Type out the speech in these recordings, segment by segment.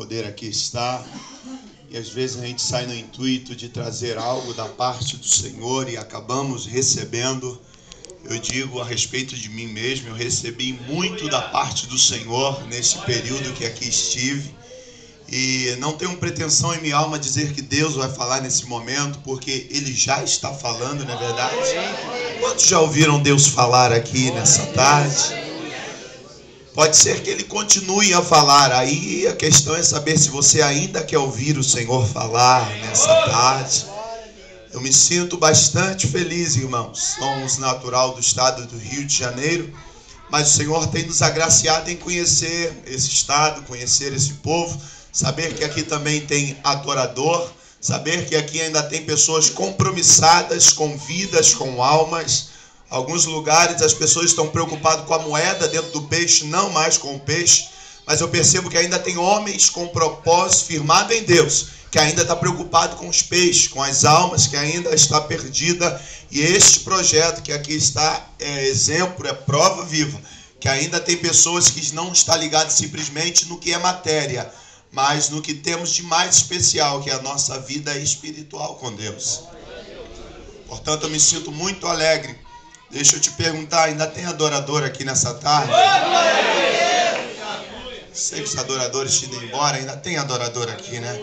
poder aqui estar, e às vezes a gente sai no intuito de trazer algo da parte do Senhor e acabamos recebendo. Eu digo a respeito de mim mesmo, eu recebi muito da parte do Senhor nesse período que aqui estive, e não tenho pretensão em minha alma dizer que Deus vai falar nesse momento, porque Ele já está falando, não é verdade? Quantos já ouviram Deus falar aqui nessa tarde? Pode ser que Ele continue a falar, aí a questão é saber se você ainda quer ouvir o Senhor falar nessa tarde. Eu me sinto bastante feliz, irmãos. Somos natural do estado do Rio de Janeiro, mas o Senhor tem nos agraciado em conhecer esse estado, conhecer esse povo, saber que aqui também tem adorador, saber que aqui ainda tem pessoas compromissadas com vidas, com almas. Alguns lugares as pessoas estão preocupadas com a moeda dentro do peixe, não mais com o peixe, mas eu percebo que ainda tem homens com propósito firmado em Deus, que ainda está preocupado com os peixes, com as almas, que ainda está perdida. E este projeto que aqui está é exemplo, é prova viva, que ainda tem pessoas que não estão ligadas simplesmente no que é matéria, mas no que temos de mais especial, que é a nossa vida espiritual com Deus. Portanto, eu me sinto muito alegre. Deixa eu te perguntar, ainda tem adorador aqui nessa tarde? Sei que os adoradores tinham ido embora, ainda tem adorador aqui, né?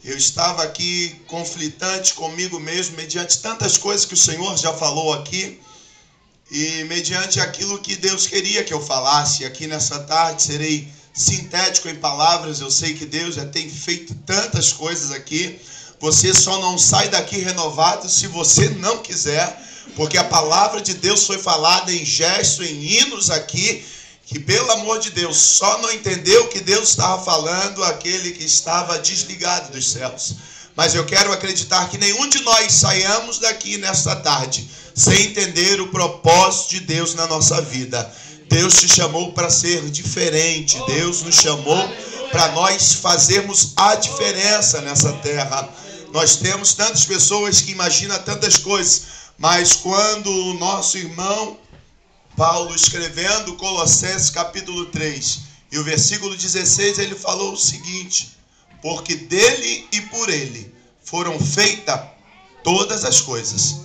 Eu estava aqui conflitante comigo mesmo, mediante tantas coisas que o Senhor já falou aqui, e mediante aquilo que Deus queria que eu falasse. Aqui nessa tarde serei sintético em palavras. Eu sei que Deus já tem feito tantas coisas aqui. Você só não sai daqui renovado se você não quiser, porque a palavra de Deus foi falada em gesto, em hinos aqui, que pelo amor de Deus, só não entendeu o que Deus estava falando aquele que estava desligado dos céus. Mas eu quero acreditar que nenhum de nós saiamos daqui nesta tarde sem entender o propósito de Deus na nossa vida. Deus te chamou para ser diferente. Deus nos chamou para nós fazermos a diferença nessa terra. Nós temos tantas pessoas que imaginam tantas coisas, mas quando o nosso irmão Paulo, escrevendo Colossenses capítulo 3, e o versículo 16, ele falou o seguinte: porque dele e por ele foram feitas todas as coisas,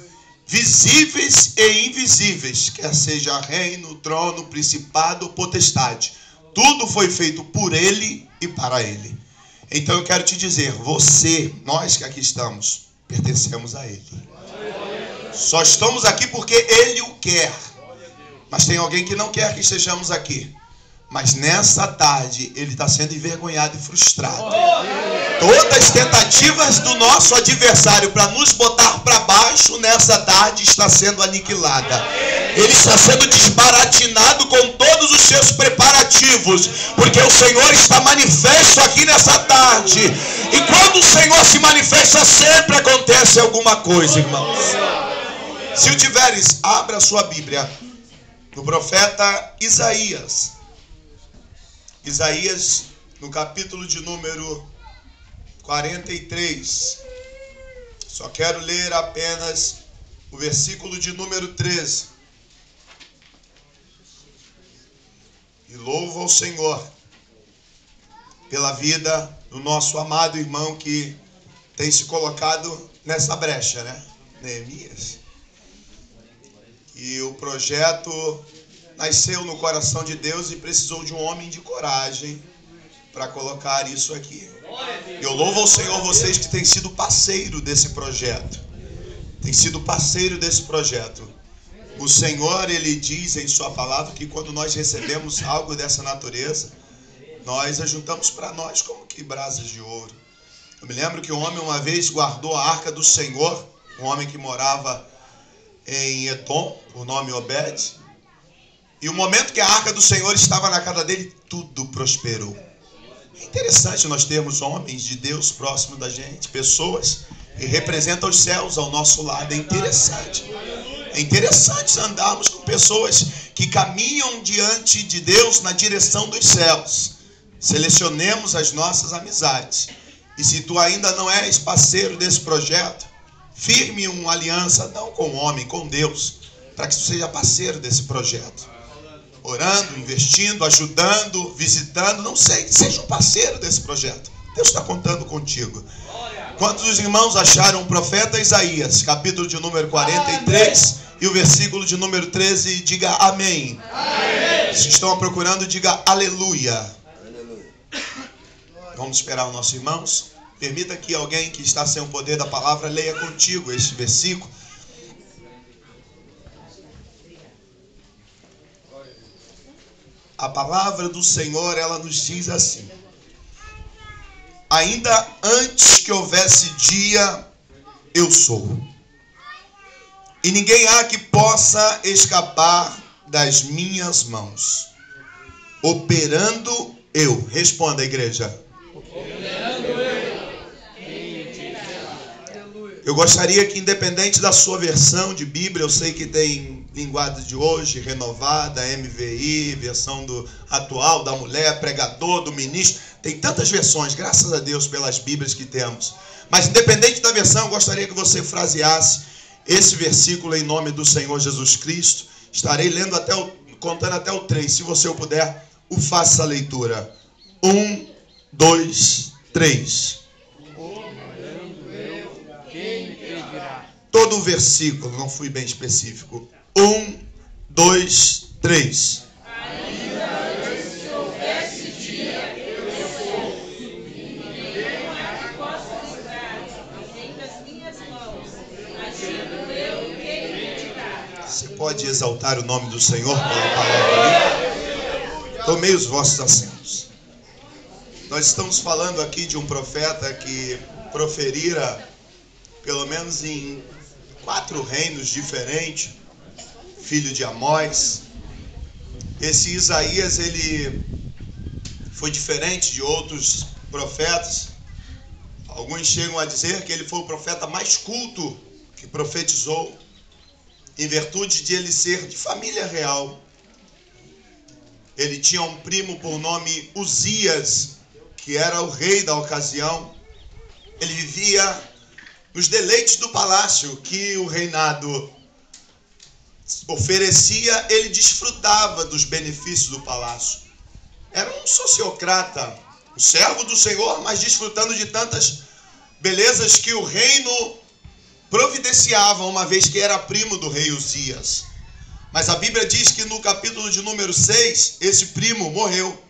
visíveis e invisíveis, quer seja reino, trono, principado, potestade. Tudo foi feito por ele e para ele. Então eu quero te dizer, você, nós que aqui estamos, pertencemos a ele. Só estamos aqui porque ele o quer. Mas tem alguém que não quer que estejamos aqui. Mas nessa tarde ele está sendo envergonhado e frustrado. Todas as tentativas do nosso adversário para nos botar para baixo nessa tarde está sendo aniquilada. Ele está sendo desbaratinado com todos os seus preparativos, porque o Senhor está manifesto aqui nessa tarde. E quando o Senhor se manifesta, sempre acontece alguma coisa, irmãos. Se o tiveres, abra a sua Bíblia no profeta Isaías. Isaías, no capítulo de número 43. Só quero ler apenas o versículo de número 13. E louvo ao Senhor pela vida do nosso amado irmão que tem se colocado nessa brecha, né? Neemias. E o projeto nasceu no coração de Deus e precisou de um homem de coragem para colocar isso aqui. Eu louvo ao Senhor vocês que têm sido parceiro desse projeto. Tem sido parceiro desse projeto. O Senhor, Ele diz em sua palavra que quando nós recebemos algo dessa natureza, nós ajuntamos para nós como que brasas de ouro. Eu me lembro que um homem uma vez guardou a arca do Senhor, um homem que morava em Edom, o nome Obed, e o momento que a arca do Senhor estava na casa dele, tudo prosperou. É interessante nós termos homens de Deus próximo da gente, pessoas que representam os céus ao nosso lado. É interessante andarmos com pessoas que caminham diante de Deus na direção dos céus. Selecionemos as nossas amizades. E se tu ainda não és parceiro desse projeto, firme uma aliança, não com o homem, com Deus, para que tu seja parceiro desse projeto. orando, investindo, ajudando, visitando, não sei, seja um parceiro desse projeto. Deus está contando contigo. Quantos dos irmãos acharam o profeta Isaías, capítulo de número 43 e o versículo de número 13? Diga amém. Amém. Se estão procurando, diga aleluia. Aleluia. Vamos esperar os nossos irmãos. Permita que alguém que está sem o poder da palavra leia contigo este versículo. A palavra do Senhor, ela nos diz assim: ainda antes que houvesse dia, eu sou. E ninguém há que possa escapar das minhas mãos. Operando eu. Responda, igreja. Operando eu. Eu gostaria que, independente da sua versão de Bíblia, eu sei que tem linguagem de hoje, renovada, MVI, versão do atual, da mulher, pregador, do ministro. Tem tantas versões, graças a Deus pelas Bíblias que temos. Mas independente da versão, eu gostaria que você fraseasse esse versículo em nome do Senhor Jesus Cristo. Estarei lendo contando até o 3. Se você o puder, o faça a leitura. 1, 2, 3. Todo o versículo, não fui bem específico. 1, 2, 3. Ainda antes que houvesse dia, eu sou. Ninguém há que possa livrar alguém das minhas mãos. Agindo eu, quem me dirá? Você pode exaltar o nome do Senhor pela palavra? Tomei os vossos assentos. Nós estamos falando aqui de um profeta que proferira, pelo menos em 4 reinos diferentes, filho de Amós. Esse Isaías, ele foi diferente de outros profetas. Alguns chegam a dizer que ele foi o profeta mais culto que profetizou, em virtude de ele ser de família real. Ele tinha um primo por nome Uzias, que era o rei da ocasião. Ele vivia nos deleites do palácio que o reinado oferecia. Ele desfrutava dos benefícios do palácio. Era um sociocrata, um servo do Senhor, mas desfrutando de tantas belezas que o reino providenciava, uma vez que era primo do rei Uzias. Mas a Bíblia diz que no capítulo de número 6, esse primo morreu.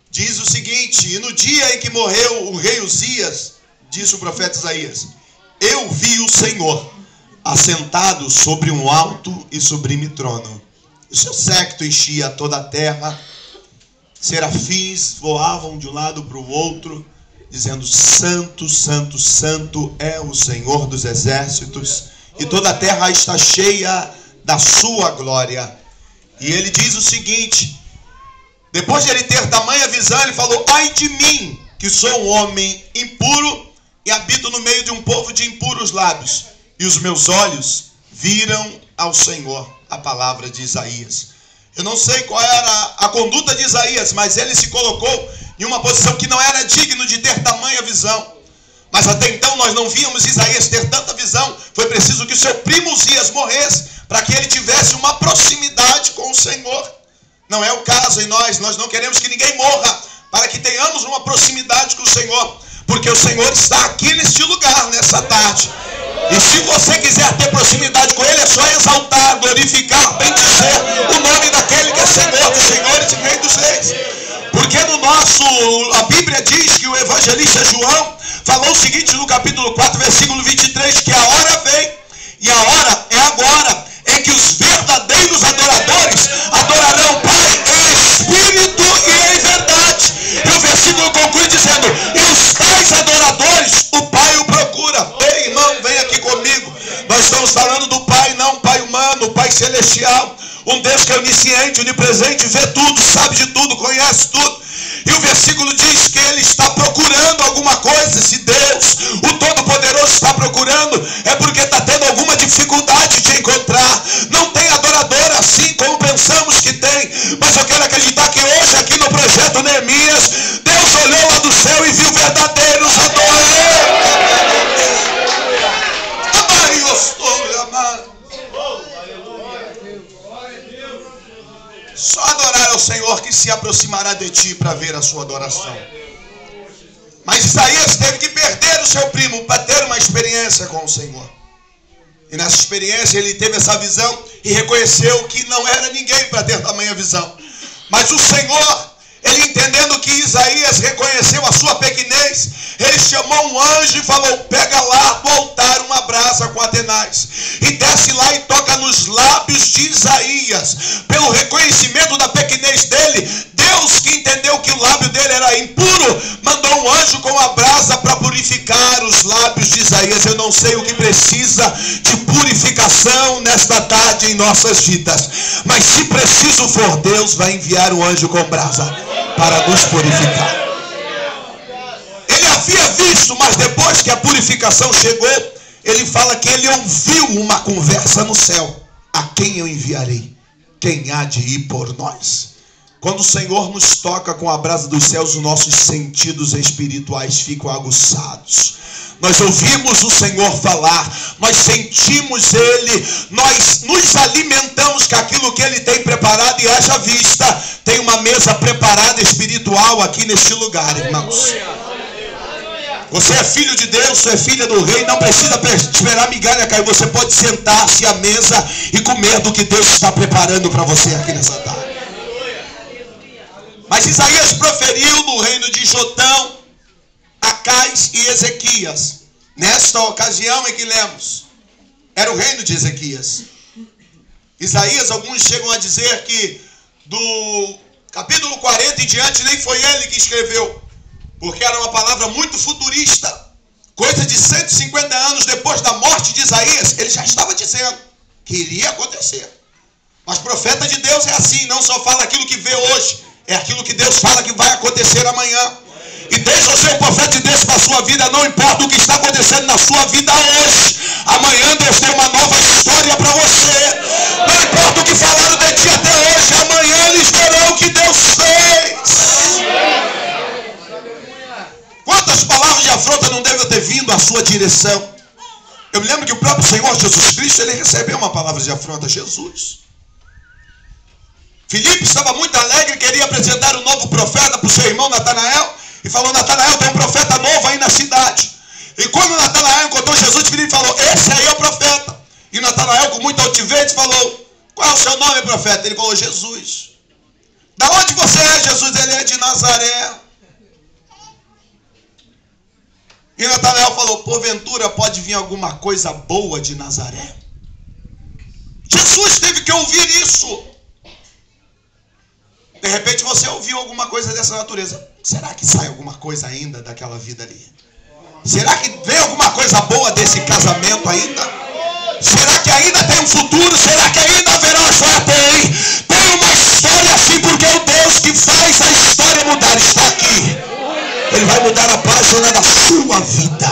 Diz o seguinte: e no dia em que morreu o rei Uzias, disse o profeta Isaías, eu vi o Senhor assentado sobre um alto e sublime trono. O seu séquito enchia toda a terra. Serafins voavam de um lado para o outro, dizendo: santo, santo, santo é o Senhor dos exércitos, e toda a terra está cheia da sua glória. E ele diz o seguinte, depois de ele ter tamanha visão, ele falou: ai de mim, que sou um homem impuro e habito no meio de um povo de impuros lábios, e os meus olhos viram ao Senhor. A palavra de Isaías. Eu não sei qual era a conduta de Isaías, mas ele se colocou em uma posição que não era digno de ter tamanha visão. Mas até então nós não víamos Isaías ter tanta visão. Foi preciso que o seu primo Uzias morresse para que ele tivesse uma proximidade com o Senhor. Não é o caso em nós. Nós não queremos que ninguém morra para que tenhamos uma proximidade com o Senhor, porque o Senhor está aqui neste lugar, nessa tarde. E se você quiser ter proximidade com Ele, é só exaltar, glorificar, bendizer o nome daquele que é Senhor dos senhores e Rei dos reis. Porque a Bíblia diz que o evangelista João falou o seguinte no capítulo 4, versículo 23, que a hora vem, e a hora é agora, em que os verdadeiros adoradores adorarão o Pai em espírito e em verdade. E o versículo conclui dizendo: e os tais adoradores, o Pai o procura. Ei, irmão, vem aqui comigo. Nós estamos falando do Pai, não Pai humano, Pai celestial. Um Deus que é onisciente, onipresente, vê tudo, sabe de tudo, conhece tudo. E o versículo diz que Ele está procurando alguma coisa. Se Deus, o Todo-Poderoso, está procurando, é porque está tendo alguma dificuldade de encontrar. Não tem adorador assim como pensamos que tem. Mas eu quero acreditar que hoje, aqui no projeto Neemias, Deus olhou lá do céu e viu verdadeiros adoradores. Senhor que se aproximará de ti para ver a sua adoração. Mas Isaías teve que perder o seu primo para ter uma experiência com o Senhor. E nessa experiência ele teve essa visão e reconheceu que não era ninguém para ter tamanha visão. Mas o Senhor, ele entendendo que Isaías reconheceu a sua pequenez, ele chamou um anjo e falou: pega lá do altar uma brasa com atenaz e desce lá e toca nos lábios de Isaías. Pelo reconhecimento da pequenez dele, Deus, que entendeu que o lábio dele era impuro, mandou um anjo com a brasa para purificar os lábios de Isaías. Eu não sei o que precisa de purificação nesta tarde em nossas vidas, mas se preciso for, Deus vai enviar um anjo com brasa para nos purificar. Ele havia visto, mas depois que a purificação chegou, ele fala que ele ouviu uma conversa no céu: a quem eu enviarei? Quem há de ir por nós? Quando o Senhor nos toca com a brasa dos céus, os nossos sentidos espirituais ficam aguçados. Nós ouvimos o Senhor falar, nós sentimos Ele, nós nos alimentamos com aquilo que Ele tem preparado, e haja vista, tem uma mesa preparada espiritual aqui neste lugar, irmãos. Você é filho de Deus, você é filha do rei, não precisa esperar a migalha cair. Você pode sentar-se à mesa e comer do que Deus está preparando para você aqui nessa tarde. Mas Isaías proferiu no reino de Jotão, Acais e Ezequias. Nesta ocasião em que lemos, era o reino de Ezequias. Isaías, alguns chegam a dizer que do capítulo 40 em diante nem foi ele que escreveu, porque era uma palavra muito futurista. Coisa de 150 anos depois da morte de Isaías, ele já estava dizendo que iria acontecer. Mas profeta de Deus é assim, não só fala aquilo que vê hoje, é aquilo que Deus fala que vai acontecer amanhã. E deixa eu ser um profeta de Deus para a sua vida, não importa o que está acontecendo na sua vida hoje. Amanhã Deus tem uma nova história para você. Não importa o que falaram de ti até hoje, amanhã eles verão o que Deus fez. Quantas palavras de afronta não devem ter vindo à sua direção? Eu me lembro que o próprio Senhor Jesus Cristo, ele recebeu uma palavra de afronta. Jesus. Filipe estava muito alegre, queria apresentar um novo profeta para o seu irmão Natanael, e falou: Natanael, tem um profeta novo aí na cidade. E quando Natanael encontrou Jesus, Filipe falou: esse aí é o profeta. E Natanael, com muita altivez, falou: qual é o seu nome, profeta? Ele falou: Jesus. Da onde você é, Jesus? Ele é de Nazaré. E Natanael falou: porventura pode vir alguma coisa boa de Nazaré? Jesus teve que ouvir isso. De repente você ouviu alguma coisa dessa natureza. Será que sai alguma coisa ainda daquela vida ali? Será que vem alguma coisa boa desse casamento ainda? Será que ainda tem um futuro? Será que ainda haverá uma história? Tem uma história assim, porque o Deus que faz a história mudar está aqui. Ele vai mudar a página da sua vida.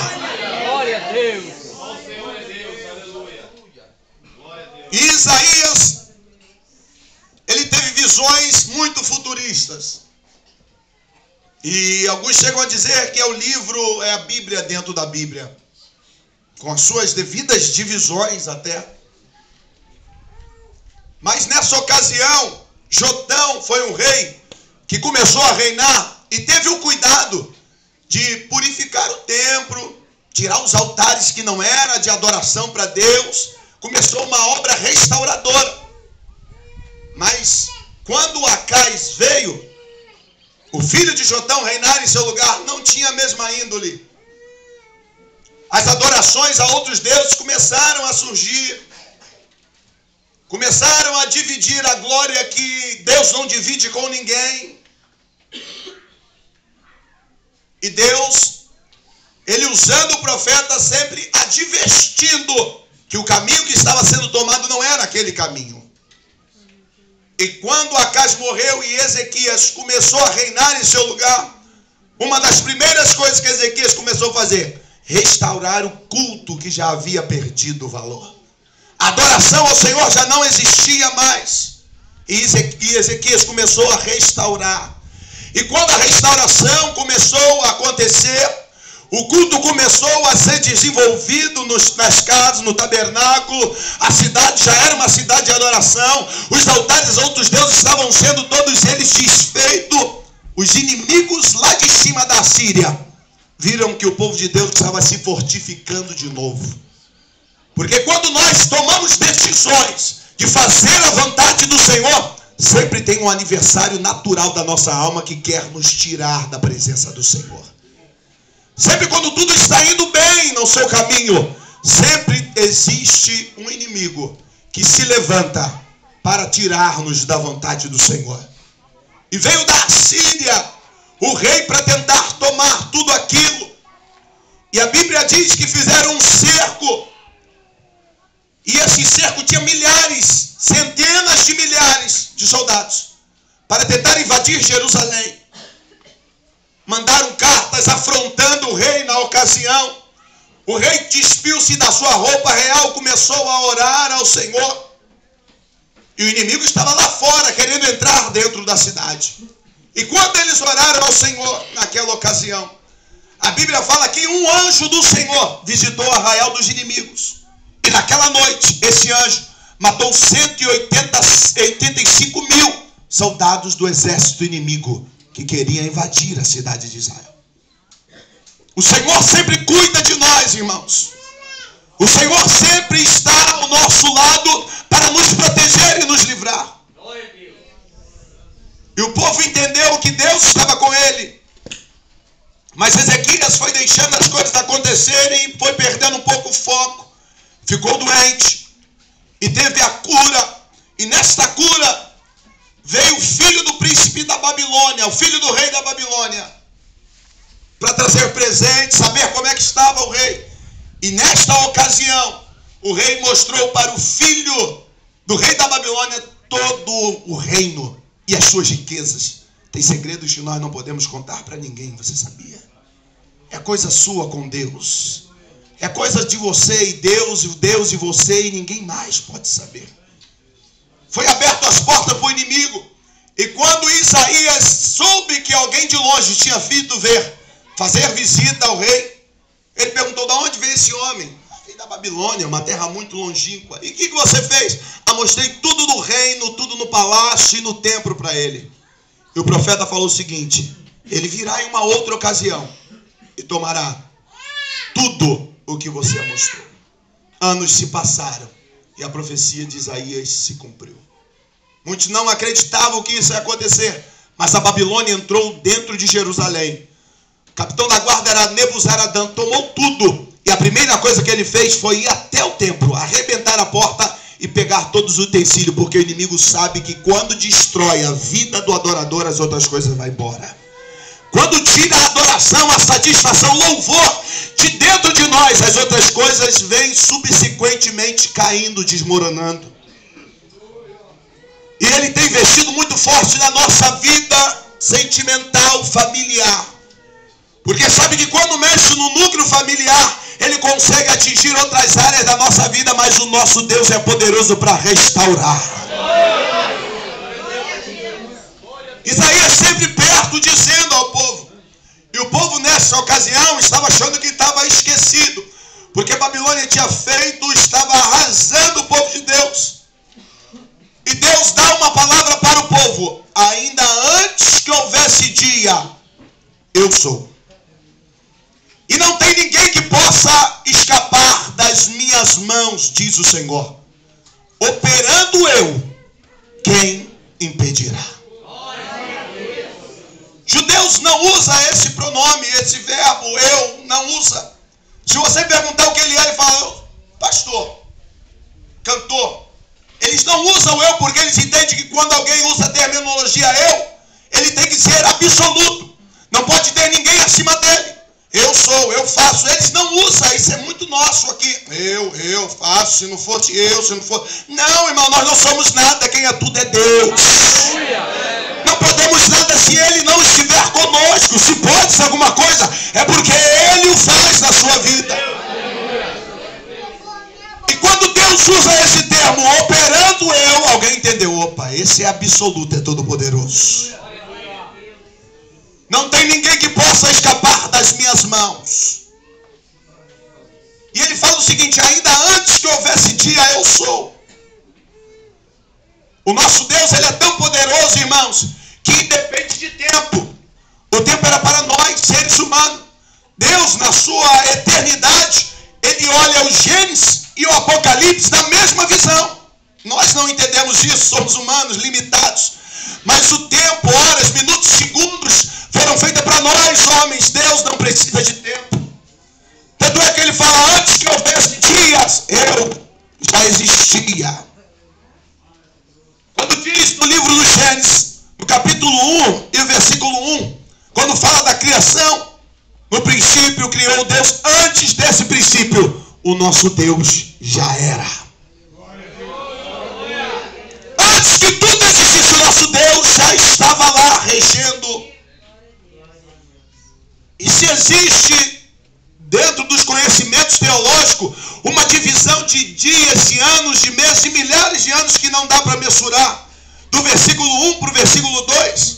Glória a Deus. E Isaías, ele teve visões muito futuristas. E alguns chegam a dizer que é o livro, é a Bíblia dentro da Bíblia, com as suas devidas divisões até. Mas nessa ocasião, Jotão foi um rei que começou a reinar e teve o cuidado de purificar o templo, tirar os altares que não era de adoração para Deus. Começou uma obra restauradora. Mas quando Acais veio, o filho de Jotão reinar em seu lugar, não tinha a mesma índole. As adorações a outros deuses começaram a surgir. Começaram a dividir a glória que Deus não divide com ninguém. E Deus, ele usando o profeta, sempre advertindo que o caminho que estava sendo tomado não era aquele caminho. E quando Acais morreu e Ezequias começou a reinar em seu lugar, uma das primeiras coisas que Ezequias começou a fazer, restaurar o culto que já havia perdido o valor. A adoração ao Senhor já não existia mais. E Ezequias começou a restaurar. E quando a restauração começou a acontecer, O culto começou a ser desenvolvido nas casas, no tabernáculo. A cidade já era uma cidade de adoração. Os altares a outros deuses estavam sendo todos eles desfeitos. Os inimigos lá de cima da Síria viram que o povo de Deus estava se fortificando de novo. Porque quando nós tomamos decisões de fazer a vontade do Senhor, sempre tem um aniversário natural da nossa alma que quer nos tirar da presença do Senhor. Sempre quando tudo está indo bem no seu caminho, sempre existe um inimigo que se levanta para tirar-nos da vontade do Senhor. E veio da Síria o rei para tentar tomar tudo aquilo. E a Bíblia diz que fizeram um cerco. E esse cerco tinha milhares, centenas de milhares de soldados para tentar invadir Jerusalém. Mandaram cartas afrontando o rei na ocasião. O rei despiu-se da sua roupa real, começou a orar ao Senhor. E o inimigo estava lá fora, querendo entrar dentro da cidade. E quando eles oraram ao Senhor naquela ocasião, a Bíblia fala que um anjo do Senhor visitou o arraial dos inimigos. E naquela noite, esse anjo matou 185 mil soldados do exército inimigo que queria invadir a cidade de Israel. O Senhor sempre cuida de nós, irmãos. O Senhor sempre está ao nosso lado para nos proteger e nos livrar. E o povo entendeu que Deus estava com ele. Mas Ezequias foi deixando as coisas acontecerem e foi perdendo um pouco o foco. Ficou doente e teve a cura. E nesta cura veio o filho do príncipe da Babilônia, o filho do rei da Babilônia, para trazer presente, saber como é que estava o rei. E nesta ocasião, o rei mostrou para o filho do rei da Babilônia todo o reino e as suas riquezas. Tem segredos que nós não podemos contar para ninguém, você sabia? É coisa sua com Deus. É coisa de você e Deus e você, e ninguém mais pode saber. Foi aberto as portas para o inimigo. E quando Isaías soube que alguém de longe tinha vindo fazer visita ao rei, ele perguntou: de onde veio esse homem? Veio da Babilônia, uma terra muito longínqua. E o que você fez? Mostrei tudo no reino, tudo no palácio e no templo para ele. E o profeta falou o seguinte: ele virá em uma outra ocasião e tomará tudo o que você mostrou. Anos se passaram e a profecia de Isaías se cumpriu. Muitos não acreditavam que isso ia acontecer, mas a Babilônia entrou dentro de Jerusalém. O capitão da guarda era Nebuzaradã, tomou tudo. E a primeira coisa que ele fez foi ir até o templo, arrebentar a porta e pegar todos os utensílios, porque o inimigo sabe que quando destrói a vida do adorador, as outras coisas vão embora. Quando tira a adoração, a satisfação, o louvor de dentro de nós, as outras coisas vêm subsequentemente caindo, desmoronando. E ele tem investido muito forte na nossa vida sentimental, familiar. Porque sabe que quando mexe no núcleo familiar, ele consegue atingir outras áreas da nossa vida, mas o nosso Deus é poderoso para restaurar. Isaías sempre perto, dizendo ao povo. E o povo nessa ocasião estava achando que estava esquecido, porque a Babilônia tinha feito, estava arrasando o povo de Deus. E Deus dá uma palavra para o povo: ainda antes que houvesse dia, eu sou. E não tem ninguém que possa escapar das minhas mãos, diz o Senhor. Operando eu, quem impedirá? Judeus não usa esse pronome, esse verbo, eu, não usa. Se você perguntar o que ele é, ele fala: pastor, cantor. Eles não usam eu porque eles entendem que quando alguém usa a terminologia eu, ele tem que ser absoluto. Não pode ter ninguém acima dele. Eu sou, eu faço. Eles não usam, isso é muito nosso aqui. Eu faço, se não fosse eu, se não fosse... Não, irmão, nós não somos nada, quem é tudo é Deus. Não podemos nada se Ele não estiver conosco. Se pode ser alguma coisa, é porque Ele o faz na sua vida. E quando Deus usa esse termo, operando eu, alguém entendeu? Opa, esse é absoluto, é todo poderoso. Não tem ninguém que possa escapar das minhas mãos. seguinte: ainda antes que houvesse dia, eu sou. O nosso Deus, ele é tão poderoso, irmãos, que independe de tempo. O tempo era para nós, seres humanos. Deus, na sua eternidade, ele olha o Gênesis e o Apocalipse na mesma visão. Nós não entendemos isso, somos humanos limitados. Mas o tempo, horas, minutos, segundos, foram feitos para nós, homens. Deus não precisa de tempo. Tanto é que ele fala: antes que houvesse dias, eu já existia. Quando diz no livro do Gênesis, no capítulo 1 e o versículo 1, quando fala da criação, no princípio criou Deus. Antes desse princípio, o nosso Deus já era. Antes que tudo existisse, o nosso Deus já estava lá regendo. E se existe dentro dos conhecimentos teológicos uma divisão de dias, de anos, de meses, de milhares de anos que não dá para mensurar, do versículo 1 para o versículo 2,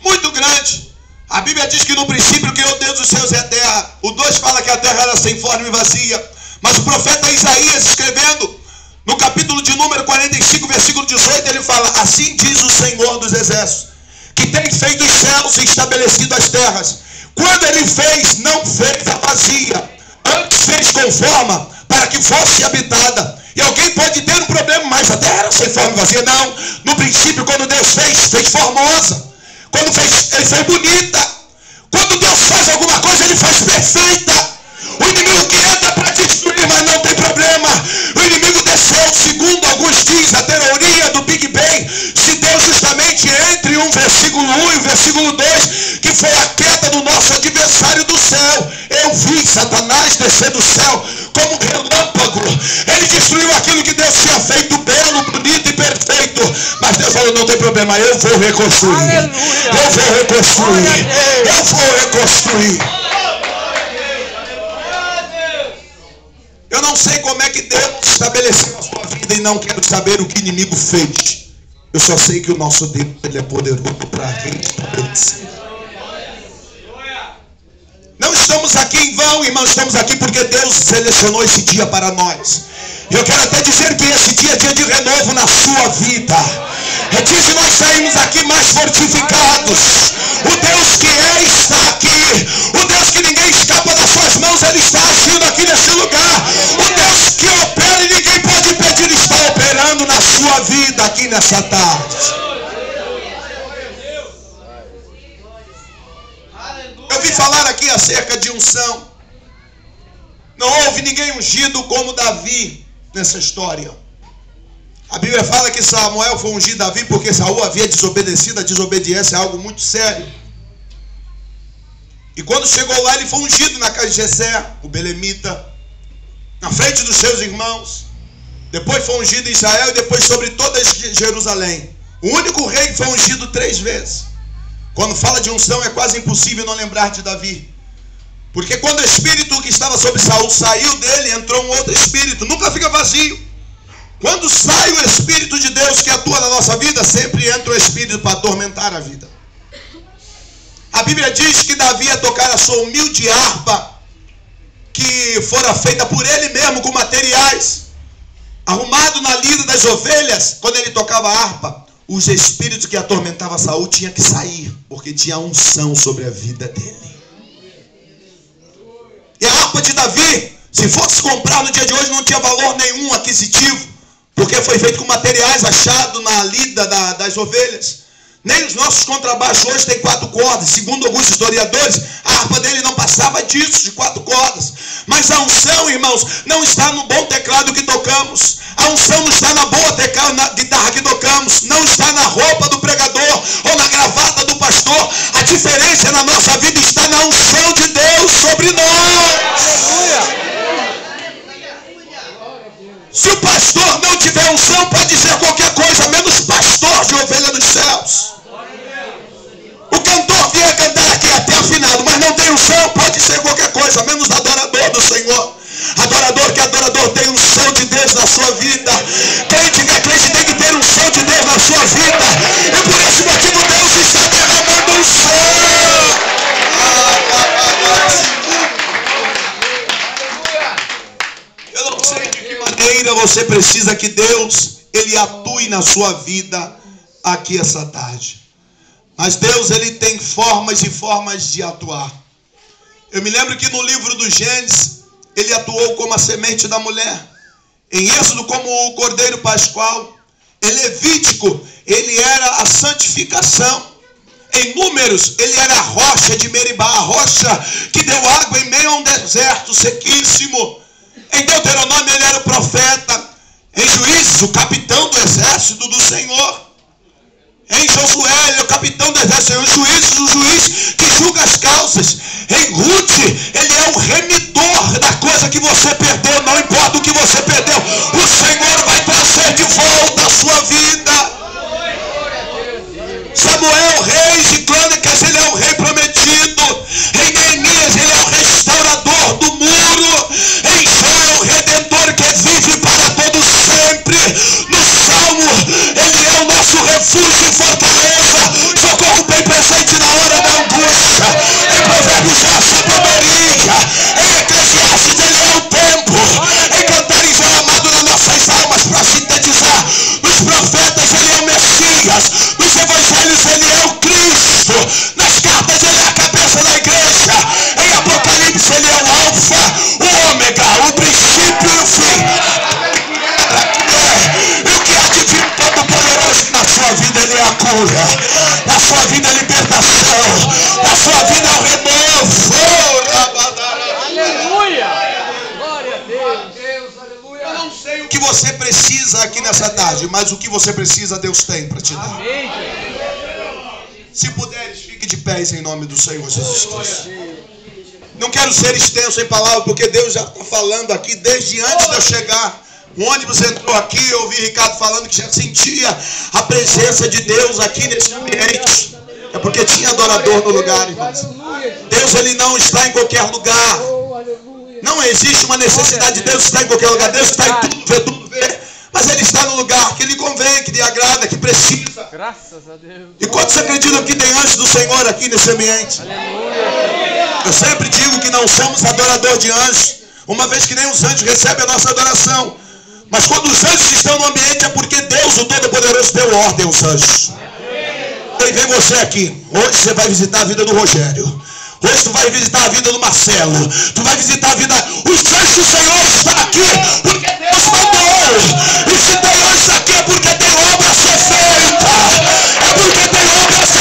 muito grande. A Bíblia diz que no princípio criou Deus os céus e a terra. O 2 fala que a terra era sem forma e vazia. Mas o profeta Isaías, escrevendo no capítulo de número 45, versículo 18, ele fala: assim diz o Senhor dos Exércitos, que tem feito os céus e estabelecido as terras. Quando ele fez, não fez a vazia, antes fez com forma, para que fosse habitada. E alguém pode ter um problema: mas a terra era sem forma e vazia. Não, no princípio, quando Deus fez formosa. Quando fez, ele fez bonita. Quando Deus faz alguma coisa, ele faz perfeita. O inimigo que entra para destruir, mas não tem problema. O inimigo desceu, segundo alguns diz, a teoria do Big Bang, se deu justamente entre um versículo 1 e o versículo 2, que foi a queda do nosso adversário do céu. Eu vi Satanás descer do céu como um relâmpago. Ele destruiu aquilo que Deus tinha feito belo, bonito e perfeito. Mas Deus falou: não tem problema, eu vou reconstruir. Aleluia. Eu vou reconstruir. Eu vou reconstruir. Eu não sei como é que Deus estabeleceu a sua vida e não quero saber o que o inimigo fez. Eu só sei que o nosso Deus, ele é poderoso para restabelecer. Não estamos aqui em vão, irmão. Estamos aqui porque Deus selecionou esse dia para nós. Eu quero até dizer que esse dia é dia de renovo na sua vida. É dia de nós sairmos aqui mais fortificados. O Deus que é está aqui. O Deus que ninguém escapa das suas mãos, ele está agindo aqui nesse lugar. O Deus que opera e ninguém pode impedir, está operando na sua vida aqui nessa tarde. Eu vim falar aqui acerca de unção. Não houve ninguém ungido como Davi nessa história. A Bíblia fala que Samuel foi ungir Davi porque Saul havia desobedecido. A desobediência é algo muito sério. E quando chegou lá, ele foi ungido na casa de Jessé, o belemita, na frente dos seus irmãos. Depois foi ungido em Israel e depois sobre toda Jerusalém. O único rei que foi ungido 3 vezes. Quando fala de unção, é quase impossível não lembrar de Davi. Porque quando o espírito que estava sobre Saul saiu dele, entrou um outro espírito. Nunca fica vazio. Quando sai o Espírito de Deus que atua na nossa vida, sempre entra o Espírito para atormentar a vida. A Bíblia diz que Davi ia tocar a sua humilde harpa, que fora feita por ele mesmo, com materiais, arrumado na lida das ovelhas. Quando ele tocava a harpa, os espíritos que atormentavam Saul tinham que sair, porque tinha unção sobre a vida dele. E a harpa de Davi, se fosse comprar no dia de hoje, não tinha valor nenhum aquisitivo, porque foi feito com materiais achados na lida das ovelhas. Nem os nossos contrabaixos hoje têm 4 cordas. Segundo alguns historiadores, a harpa dele não passava disso, de 4 cordas. Mas a unção, irmãos, não está no bom teclado que tocamos. A unção não está na boa na guitarra que tocamos. Não está na roupa do pregador ou na gravata do pastor. A diferença na nossa vida está na unção de Deus sobre nós. Aleluia! Se o pastor não tiver unção, pode ser qualquer coisa, menos pastor de ovelha dos céus. O cantor vinha cantar aqui até afinado, mas não tem unção, pode ser qualquer coisa, menos adorador do Senhor. Adorador, que adorador tem unção de Deus na sua vida. Crente que é crente tem que ter unção de Deus na sua vida. E por esse motivo Deus está derramando unção. Eu não você precisa que Deus, Ele atue na sua vida aqui essa tarde. Mas Deus, Ele tem formas e formas de atuar. Eu me lembro que no livro do Gênesis, Ele atuou como a semente da mulher. Em Êxodo, como o Cordeiro Pascual. Em Levítico, Ele era a santificação. Em Números, Ele era a rocha de Meribá, a rocha que deu água em meio a um deserto sequíssimo. Em Deuteronômio, Ele era o profeta. Em Juízes, o capitão do exército do Senhor. Em Josué, Ele é o capitão do exército. Em Juízes, o juiz que julga as causas. Em Ruth, Ele é o remidor da coisa que você perdeu. Não importa o que você perdeu, o Senhor vai trazer de volta a sua vida. Samuel, rei de crônicas, ele é o rei prometido. Em Neemias, ele é o restaurador do muro. Em Jó, o redentor que vive para todo sempre. No Salmo, ele é o nosso refúgio e fortaleza, socorro bem presente na hora da angústia. Em Provérbios, é a sabedoria. Em Eclesiastes, ele é o tempo. Em Cantares, é o amado nas nossas almas, para sintetizar. Nos profetas, ele é o Messias. Nos evangelhos, ele é o Cristo. Nas cartas, ele é a cabeça da igreja. Em Apocalipse, ele é o Alfa, o Ômega, o princípio e o fim. E o que há de vir todo-poderoso na sua vida, ele é a cura. Na sua vida, a libertação. Na sua vida, o renovo. Aleluia! Glória a Deus! Aleluia! Eu não sei o que você precisa aqui nessa tarde, mas o que você precisa, Deus tem para te dar. Amém. Se puderes, fique de pés em nome do Senhor Jesus Cristo. Não quero ser extenso em palavras, porque Deus já está falando aqui desde antes de eu chegar. O ônibus entrou aqui, eu ouvi Ricardo falando que já sentia a presença de Deus aqui nesse ambiente. É porque tinha adorador no lugar, irmãos. Deus, Ele não está em qualquer lugar. Não existe uma necessidade de Deus estar em qualquer lugar. Deus está em tudo, vê. Mas Ele está no lugar que lhe convém, que lhe agrada, que precisa. Graças a Deus. E quantos acreditam que tem anjos do Senhor aqui nesse ambiente? Aleluia. Eu sempre digo que não somos adorador de anjos, uma vez que nem os anjos recebem a nossa adoração. Mas quando os anjos estão no ambiente é porque Deus, o Todo-Poderoso, deu ordem aos anjos. E vem você aqui. Hoje você vai visitar a vida do Rogério. Hoje tu vai visitar a vida do Marcelo. Tu vai visitar a vida... Os anjos do Senhor estão aqui porque Deus mandou. E se tem anjos aqui é porque tem obra a ser feita. É porque tem obra a ser...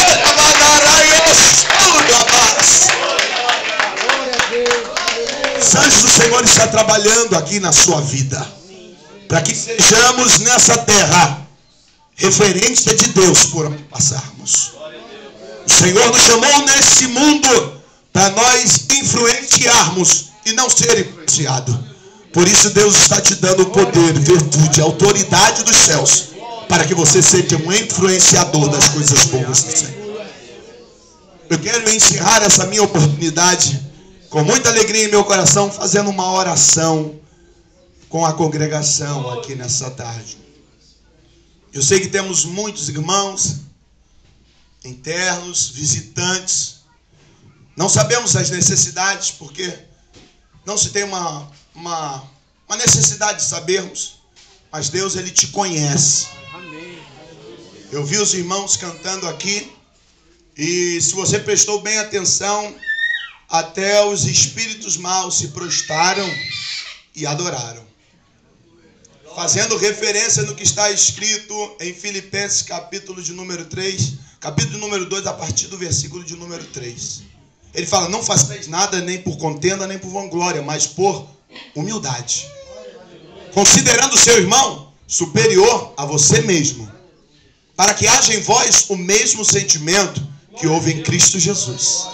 Os anjos do Senhor estão trabalhando aqui na sua vida, para que sejamos nessa terra referência de Deus por onde passarmos. O Senhor nos chamou nesse mundo para nós influenciarmos e não ser influenciado. Por isso Deus está te dando o poder, virtude, autoridade dos céus, para que você seja um influenciador das coisas boas do Senhor. Eu quero encerrar essa minha oportunidade com muita alegria em meu coração, fazendo uma oração com a congregação aqui nessa tarde. Eu sei que temos muitos irmãos internos, visitantes. Não sabemos as necessidades, porque não se tem uma necessidade de sabermos. Mas Deus, Ele te conhece. Amém. Eu vi os irmãos cantando aqui. E se você prestou bem atenção, até os espíritos maus se prostraram e adoraram. Fazendo referência no que está escrito em Filipenses, capítulo de número 3, capítulo número 2, a partir do versículo de número 3. Ele fala, não façais nada nem por contenda, nem por vanglória, mas por humildade. Considerando o seu irmão superior a você mesmo, para que haja em vós o mesmo sentimento que houve em Cristo Jesus.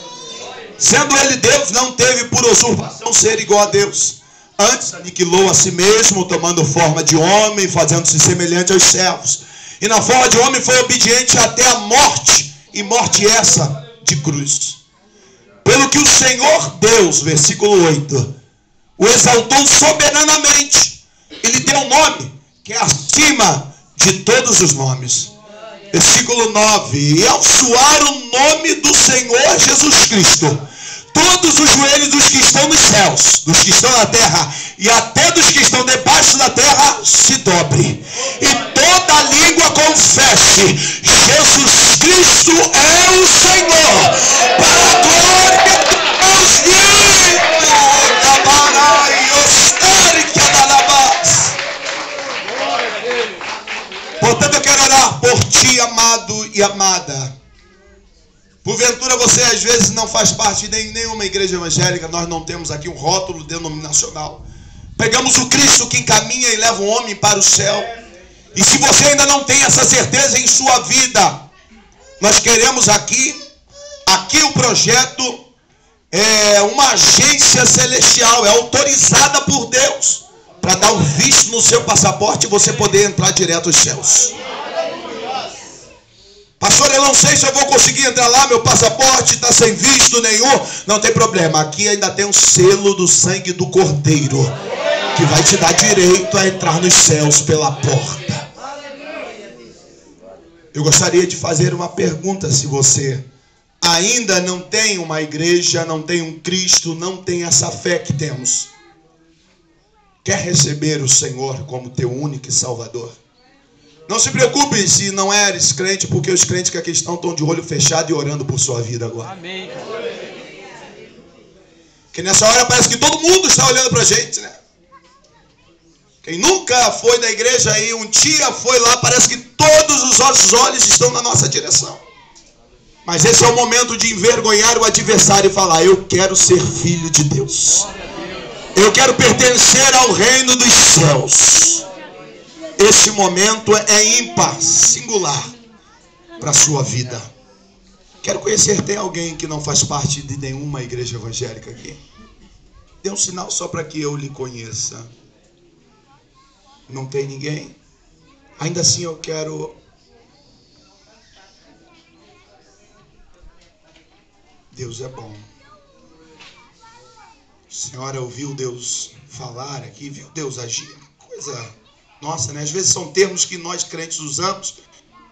Sendo ele Deus, não teve por usurpação ser igual a Deus. Antes aniquilou a si mesmo, tomando forma de homem, fazendo-se semelhante aos servos. E na forma de homem foi obediente até a morte, e morte essa de cruz. Pelo que o Senhor Deus, versículo 8, o exaltou soberanamente. Ele deu um nome que é acima de todos os nomes. Versículo 9. E ao soar o nome do Senhor Jesus Cristo, todos os joelhos dos que estão nos céus, dos que estão na terra e até dos que estão debaixo da terra se dobre. E toda língua confesse: Jesus Cristo é o Senhor, para a glória de Deus vivo. Portanto, eu quero orar por ti, amado e amada. Porventura você às vezes não faz parte de nenhuma igreja evangélica. Nós não temos aqui um rótulo denominacional. Pegamos o Cristo que encaminha e leva o homem para o céu. E se você ainda não tem essa certeza em sua vida, nós queremos aqui o projeto é uma agência celestial, é autorizada por Deus para dar um visto no seu passaporte e você poder entrar direto aos céus. Pastor, eu não sei se eu vou conseguir entrar lá, meu passaporte está sem visto nenhum. Não tem problema, aqui ainda tem um selo do sangue do Cordeiro, que vai te dar direito a entrar nos céus pela porta. Eu gostaria de fazer uma pergunta: se você ainda não tem uma igreja, não tem um Cristo, não tem essa fé que temos, quer receber o Senhor como teu único e Salvador? Não se preocupe se não eres crente, porque os crentes que aqui estão de olho fechado e orando por sua vida agora. Amém. Que nessa hora parece que todo mundo está olhando para a gente, né? Quem nunca foi da igreja aí, um dia foi lá, parece que todos os olhos estão na nossa direção. Mas esse é o momento de envergonhar o adversário e falar: eu quero ser filho de Deus. Eu quero pertencer ao reino dos céus. Esse momento é ímpar, singular para a sua vida. Quero conhecer, tem alguém que não faz parte de nenhuma igreja evangélica aqui? Dê um sinal só para que eu lhe conheça. Não tem ninguém? Ainda assim eu quero... Deus é bom. A senhora ouviu Deus falar aqui, viu Deus agir? Coisa nossa, né? Às vezes são termos que nós crentes usamos,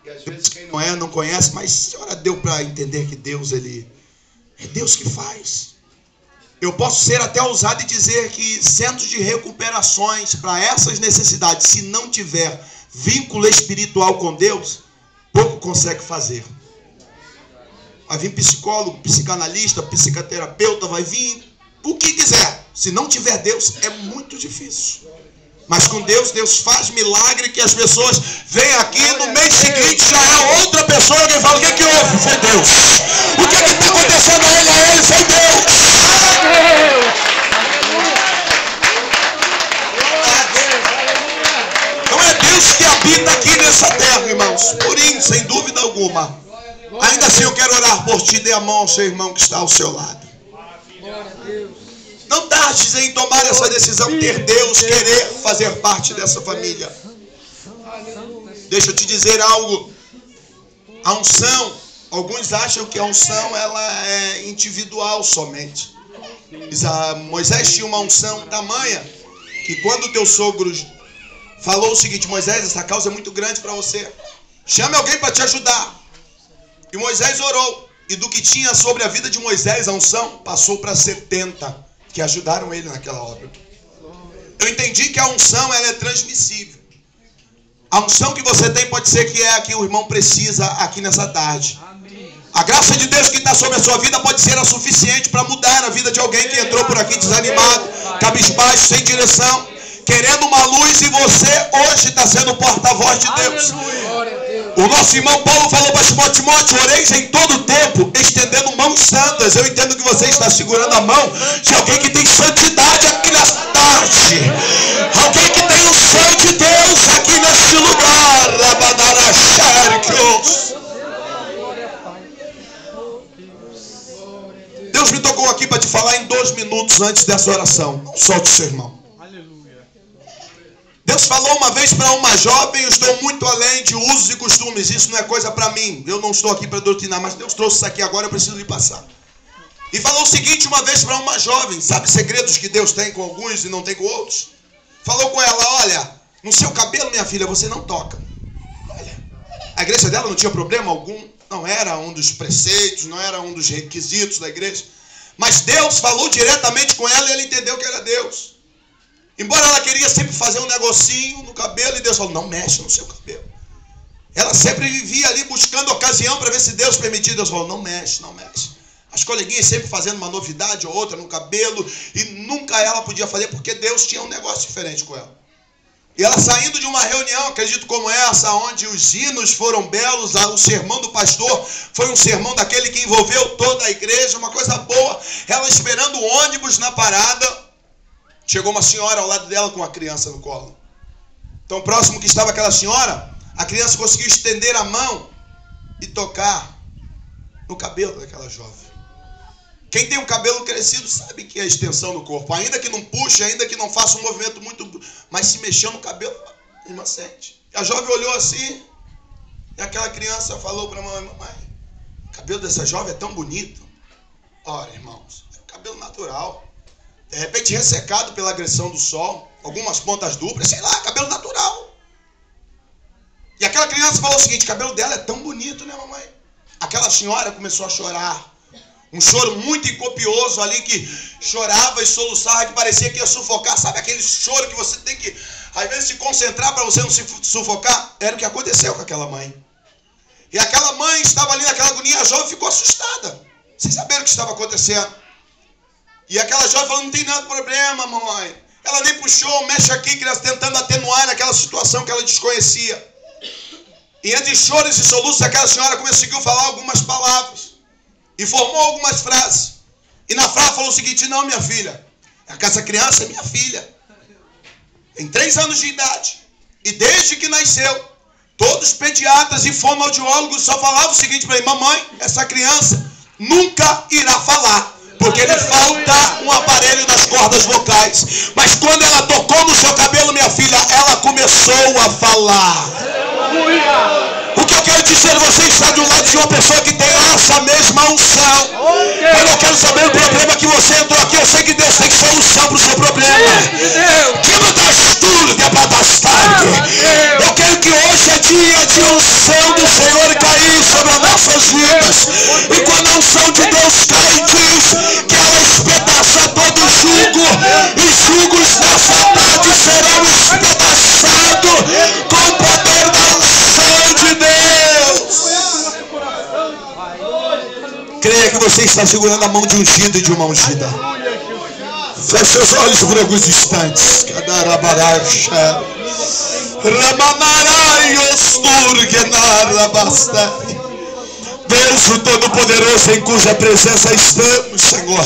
e às vezes quem não conhece, mas a senhora deu para entender que Deus, Ele é Deus que faz. Eu posso ser até ousado e dizer que centros de recuperações para essas necessidades, se não tiver vínculo espiritual com Deus, pouco consegue fazer. Vai vir psicólogo, psicanalista, psicoterapeuta, vai vir o que quiser. Se não tiver Deus, é muito difícil. Mas com Deus, Deus faz milagre que as pessoas vêm aqui, no mês seguinte já é outra pessoa. Alguém fala: o que é que houve? Foi Deus. O que é que está acontecendo a ele? A ele foi Deus. Então é Deus que habita aqui nessa terra, irmãos. Porém, sem dúvida alguma. Ainda assim eu quero orar por ti. Dê a mão ao seu irmão que está ao seu lado. Não tardes em tomar essa decisão, ter Deus, querer fazer parte dessa família. Deixa eu te dizer algo. A unção, alguns acham que a unção ela é individual somente. Moisés tinha uma unção tamanha que quando o teu sogro falou o seguinte: Moisés, essa causa é muito grande para você, chame alguém para te ajudar. E Moisés orou, e do que tinha sobre a vida de Moisés, a unção passou para 70 que ajudaram ele naquela obra. Eu entendi que a unção ela é transmissível. A unção que você tem pode ser que é a que o irmão precisa aqui nessa tarde. A graça de Deus que está sobre a sua vida pode ser a suficiente para mudar a vida de alguém que entrou por aqui desanimado, cabisbaixo, sem direção, querendo uma luz, e você hoje está sendo porta-voz de Deus. O nosso irmão Paulo falou para Timóteo: oreis em todo o tempo, estendendo mãos santas. Eu entendo que você está segurando a mão de alguém que tem santidade aqui nessa tarde. Alguém que tem o sangue de Deus aqui neste lugar. Deus me tocou aqui para te falar em 2 minutos antes dessa oração. Não solte o seu irmão. Deus falou uma vez para uma jovem: eu estou muito além de usos e costumes, isso não é coisa para mim, eu não estou aqui para doutrinar, mas Deus trouxe isso aqui agora, eu preciso lhe passar. E falou o seguinte uma vez para uma jovem: sabe segredos que Deus tem com alguns e não tem com outros? Falou com ela: olha, no seu cabelo, minha filha, você não toca. Olha, a igreja dela não tinha problema algum, não era um dos preceitos, não era um dos requisitos da igreja, Mas Deus falou diretamente com ela e ela entendeu que era Deus. Embora ela queria sempre fazer um negocinho no cabelo, e Deus falou, não mexe no seu cabelo. Ela sempre vivia ali buscando ocasião para ver se Deus permitia. Deus falou, não mexe, não mexe. As coleguinhas sempre fazendo uma novidade ou outra no cabelo, e nunca ela podia fazer, porque Deus tinha um negócio diferente com ela. E ela saindo de uma reunião, acredito como essa, onde os hinos foram belos, o sermão do pastor foi um sermão daquele que envolveu toda a igreja, uma coisa boa. Ela esperando o ônibus na parada, chegou uma senhora ao lado dela com a criança no colo. Tão próximo que estava aquela senhora, a criança conseguiu estender a mão e tocar no cabelo daquela jovem. Quem tem o cabelo crescido sabe que é a extensão do corpo. Ainda que não puxe, ainda que não faça um movimento muito... Mas se mexeu no cabelo, a irmã sente. E a jovem olhou assim, e aquela criança falou para a mamãe, mamãe, o cabelo dessa jovem é tão bonito. Ora, irmãos, é um cabelo natural. De repente ressecado pela agressão do sol, algumas pontas duplas, sei lá, cabelo natural. E aquela criança falou o seguinte, o cabelo dela é tão bonito, né, mamãe? Aquela senhora começou a chorar. Um choro muito copioso ali, que chorava e soluçava, que parecia que ia sufocar. Sabe aquele choro que você tem que, às vezes, se concentrar para você não se sufocar? Era o que aconteceu com aquela mãe. E aquela mãe estava ali naquela agonia, a jovem ficou assustada, sem saber o que estava acontecendo. E aquela jovem falou, não tem nada de problema, mamãe. Ela nem puxou, mexe aqui, tentando atenuar naquela situação que ela desconhecia. E entre choros e soluços, aquela senhora conseguiu falar algumas palavras. E formou algumas frases. E na frase falou o seguinte, não, minha filha, essa criança é minha filha. Tem 3 anos de idade. E desde que nasceu, todos os pediatras e fonoaudiólogos só falavam o seguinte para mim, mamãe, essa criança nunca irá falar, porque lhe falta um aparelho nas cordas vocais. Mas quando ela tocou no seu cabelo, minha filha, ela começou a falar. O que eu quero dizer, você está do lado de uma pessoa que tem essa mesma unção. Eu não quero saber o problema que você entrou aqui. Eu sei que Deus tem solução para o seu problema. Eu quero que hoje é dia de unção do Senhor cair sobre as nossas vidas. E quando a unção de Deus cai, diz que ela espedaça todo jugo. E jugos nessa tarde serão espedaçados com o poder da unção de Deus. Creia que você está segurando a mão de ungido e de uma ungida. Feche seus olhos por alguns instantes. Deus, o Todo-Poderoso, em cuja presença estamos, Senhor.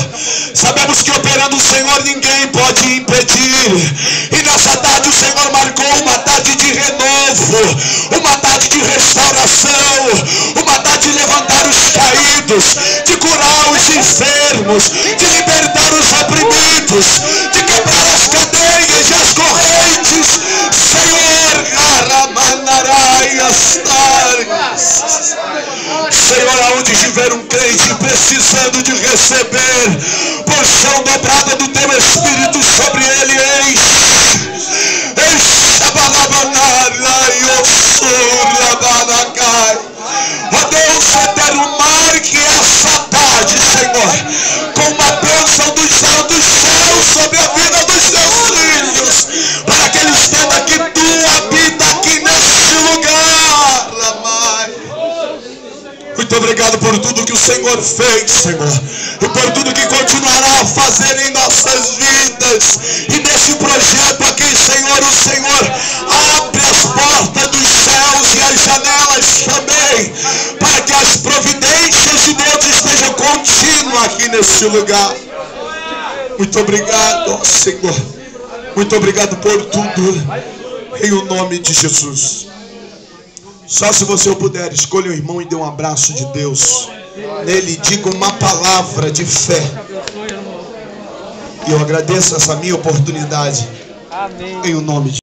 Sabemos que operando o Senhor ninguém pode impedir. E nessa tarde o Senhor marcou uma tarde de renovo, uma tarde de restauração, uma tarde de levantar os caídos, de curar os enfermos, de libertar os oprimidos, de quebrar as cadeias e as correntes. Senhor, Senhor, aonde estiver um crente precisando de receber porção dobrada do teu Espírito sobre ele, ó Deus eterno, marque essa tarde, Senhor, com uma bênção dos céus sobre a vida dos teus filhos, para que eles entendam que tu habita aqui neste lugar, amai. Muito obrigado por tudo que o Senhor fez, Senhor, e por tudo que continuará a fazer em nossas vidas. E nesse projeto aqui, Senhor, o Senhor abre as portas dos céus e as janelas também, para que as providências de Deus estejam contínuas aqui nesse lugar. Muito obrigado, ó Senhor. Muito obrigado por tudo, em o nome de Jesus. Só se você puder, escolha o irmão e dê um abraço de Deus nele, diga uma palavra de fé. E eu agradeço essa minha oportunidade, em o nome de